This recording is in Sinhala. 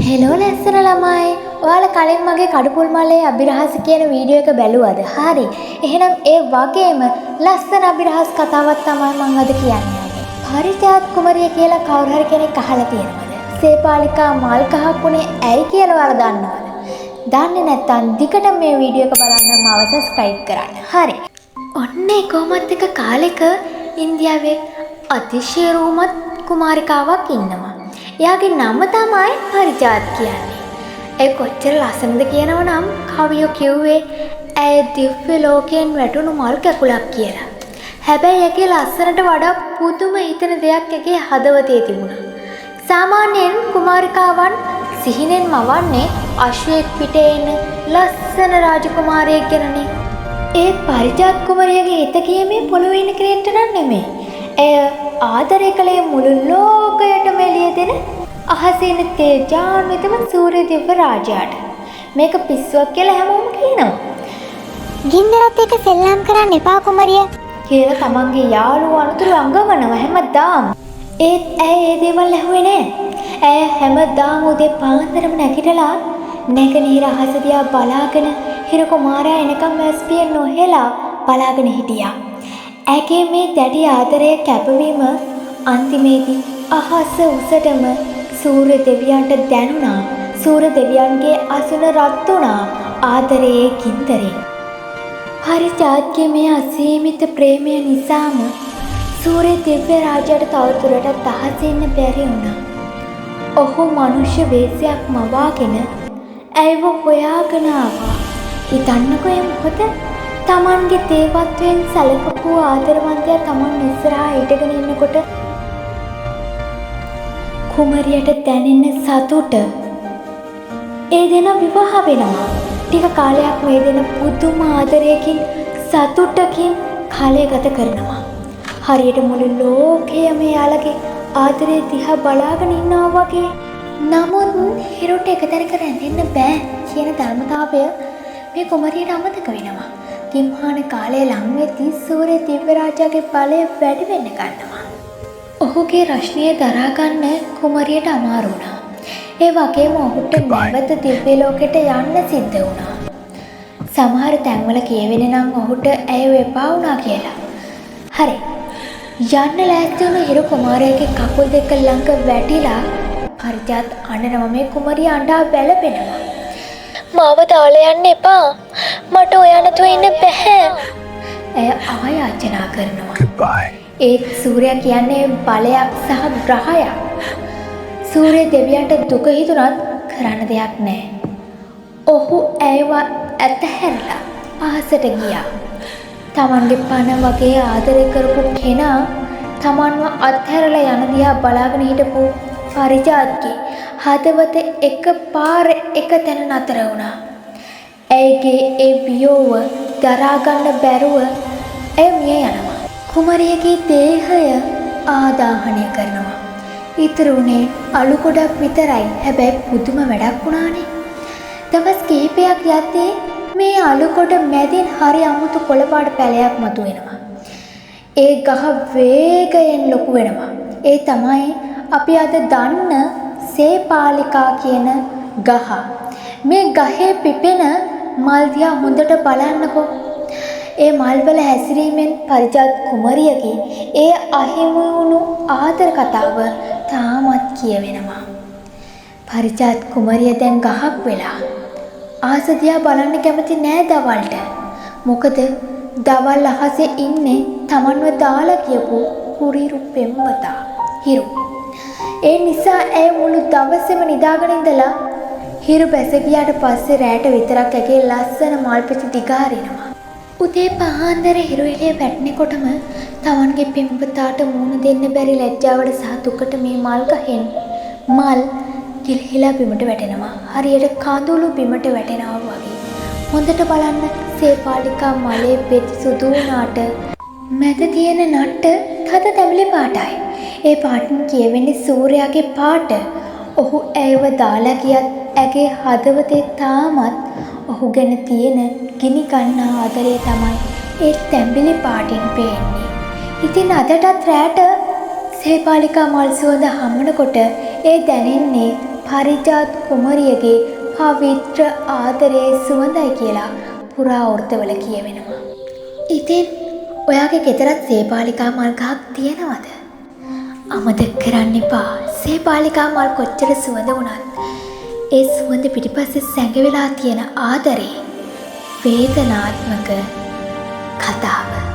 හෙලෝ ලස්සන ළමයි. ඔයාලා කලින් මගේ කඩුපුල් මලේ අභිරහස කියන වීඩියෝ එක බැලුවද? හරි. එහෙනම් ඒ වගේම ලස්සන අභිරහස් කතාවක් තමයි මම අද කියන්නේ. පරිජාත් කුමරිය කියලා කවුරු හරි කෙනෙක් අහලා තියෙනවද? සේපාලිකා මල් කහපුනේ ඇයි කියලා ඔයාලා දන්නවද? දන්නේ නැත්නම් දිගට මේ වීඩියෝ එක බලන්න මාව සබ්ස්ක්‍රයිබ් කරන්න. හරි. ඔන්නේ කොහොමත් එක කාලෙක ඉන්දියාවේ අතිශය රූමත් කුමාරිකාවක් ඉන්නවා. එයාගේ නම තමයි පරිජාත් කියන්නේ. ඒ කොච්චර ලස්සනද කියනව නම් කවියෝ කිව්වේ ඇය දිව්‍ය ලෝකයෙන් වැටුණු මල් කැකුලක් කියලා. හැබැයි ඒකේ ලස්සනට වඩා පුදුම හිතෙන දෙයක් ඒකේ හදවතේ තිබුණා. සාමාන්‍යයෙන් කුමාරිකාවන් සිහිනෙන් මවන්නේ අශ්වයෙක් පිටේ එන ලස්සන රාජකුමාරයෙක් ගැනනේ. ඒ පරිජාත් කුමරියගේ හිත කියමේ පොළොවේ ඉන්න කෙනෙක්ට නෙමෙයි. එය ආදරය කළේ මුළු ලෝකයටම එළිය දෙන අහසින් තේජාන්විතම සූර්ය දිව්‍ය රාජයාට. මේක පිස්සුවක් කියලා හැමෝම කියනවා. ගින්දරත් එක්ක සෙල්ලම් කරන්න එපා කුමරිය කියලා තමන්ගේ යාළුවෝ අනුතුරු අඟවනවා හැමදාම. ඒත් ඇය ඒ දේවල් ඇහුවේ නෑ. ඇය හැමදාම උදේ පාන්දරම නැගිටලා නැගෙනහිර අහස දිහා බලාගෙන හිරු කුමාරයා එනකම් වැස්පිය නොහෙලා බලාගෙන හිටියා. ඇගේ මේ දැඩි ආදරය කැපවීම අන්තිමේදී අහස උසටම සූර්ය දෙවියන්ට දැනුණා. සූර්ය දෙවියන්ගේ අසුන රත් වුණා ආදරයේ ගින්දරෙන්. පරිජාත්ගේ මේ අසීමිත ප්‍රේමය නිසාම සූර්ය දිව්‍ය රාජයාට තවදුරටත් අහසේ ඉන්න බැරි වුණා. ඔහු මනුෂ්‍ය වේශයක් මවාගෙන ඇයව හොයාගෙන ආවා. හිතන්නකෝ ඒ මොකද? තමන්ගේ දේවත්වයෙන් සැලකපු ආදරවන්තයා තමන් ඉස්සරහා හිටගෙන ඉන්නකොට කුමරියට දැනෙන සතුට. ඒ දෙන විවාහ වෙනවා. ටික කාලයක් මේ දෙන පුදුම ආදරයකින් සතුටකින් කාලය ගත කරනවා. හරියට මුළු ලෝකයම යාළගේ ආදරය දිහා බලාගෙන ඉන්නවා වගේ. නමුත් හිරුට එකතැනක රැඳෙන්න බෑ කියන ධර්මතාවය මේ කුමරියට අමතක වෙනවා. කිම්හාන කාලය ලං වෙද්දී සූර්ය දිව්‍ය රාජයාගේ බලය වැඩි වෙන්න ගන්නවා. ඔහුගේ රශ්මිය දරා ගන්න කුමරියට අමාරු වුණා. ඒ වගේම ඔහුට නැවත දිව්‍ය ලෝකෙට යන්න සිද්ධ වුණා. සමහර තැන්වල කියවෙන්නේ නම් ඔහුට ඇයව එපා වුණා කියලා. හරි. යන්න ලෑස්ති වුණු හිරු කුමාරයාගේ කකුල් දෙක ළඟ වැටිලා පරිජාත් අඬනවා. මේ කුමරිය අඬා වැළපෙනවා. මාව දාලා යන්න එපා. මට ඔයා නැතුව ඉන්න බැහැ. ඇය ආයාචනා කරනවා. ඒත් සූර්යයා කියන්නේ බලයක් සහ ග්‍රහයක්. සූර්ය දෙවියන්ට දුක හිතුණත් කරන්න දෙයක් නැහැ. ඔහු ඇයව ඇතහැරලා අහසට ගියා. තමන්ගේ පණ වගේ ආදරය කරපු කෙනා තමන්ව අත්හැරලා යන දිහා බලාගෙන හිටපු පරිජාත්ගේ හදවත එකපාර එක තැන නතර වුණා. ඇයගේ ඒ වියෝව දරා ගන්න බැරුව ඇය මිය යනවා. කුමරියගේ දේහය ආදාහනය කරනවා. ඉතුරු වුණේ අලු ගොඩක් විතරයි. හැබැයි පුදුම වැඩක් වුණානේ. දවස් කිහිපයක් යද්දී මේ අලු ගොඩ මැදින් හරි අමුතු කොළපාට පැලයක් මතුවෙනවා. ඒ ගහ වේගයෙන් ලොකු වෙනවා. ඒ තමයි අපි අද දන්න සේපාලිකා කියන ගහ. මේ ගහේ පිපෙන මල් දිහා හොඳට බලන්නකෝ. ඒ මල්වල හැසිරීමෙන් පරිජාත් කුමරියගේ ඒ අහිමි වුණු ආදර කතාව තාමත් කියවෙනවා. පරිජාත් කුමරිය දැන් ගහක් වෙලා ආස දිහා බලන්න කැමති නෑ දවල්ට. මොකද දවල් අහසේ ඉන්නේ තමන්ව දාලා කියපු කුරිරු පෙම්වතා හිරු. ඒ නිසා ඇය මුළු දවසේම නිදාගෙන ඉඳලා හිරු බැස ගියාට පස්සේ රැට විතරක් ඇගේ ලස්සන මල් පෙති දිගාරිනවා. උදේ පාන්දර හිරු එළිය වැටෙනකොටම තමන්ගේ පෙම්වතාට මුණ දෙන්න බැරි ලැජ්ජාවට සහ දුකට මේ මල් ගහෙන් මල් ගිලිහිලා බිමට වැටෙනවා. හරියට කඳුළු බිමට වැටෙනවා වගේ. හොඳට බලන්න සේපාලිකා මලේ පෙති සුදු වුණාට මැද තියෙන නට්ට තද තැඹිලි පාටයි. ඒ පාටින් කියවෙන්නේ සූර්යාගේ පාට. ඔහු ඇයව දාලා ගියත් ඇගේ හදවතේ තාමත් ඔහු ගැන තියෙන ගිනි ගන්න ආදරය තමයි ඒ තැඹිලි පාටින් පේන්නේ. ඉතින් අදටත් රැට සේපාලිකා මල් සුවඳ හමනකොට ඒ දැනෙන්නේ පරිජාත් කුමරියගේ පවිත්‍ර ආදරයේ සුවඳයි කියලා පුරාවෘත්තවල කියවෙනවා. ඉතින් ඔයාගේ ගෙදරත් සේපාලිකා මල් ගහක් තියෙනවද? අමතක කරන්න එපා. සේපාලිකා මල් කොච්චර සුවඳ වුණත් ඒ සුවඳ පිටිපස්සේ සැඟවිලා තියෙන ආදරේ වේදනාත්මක කතාව.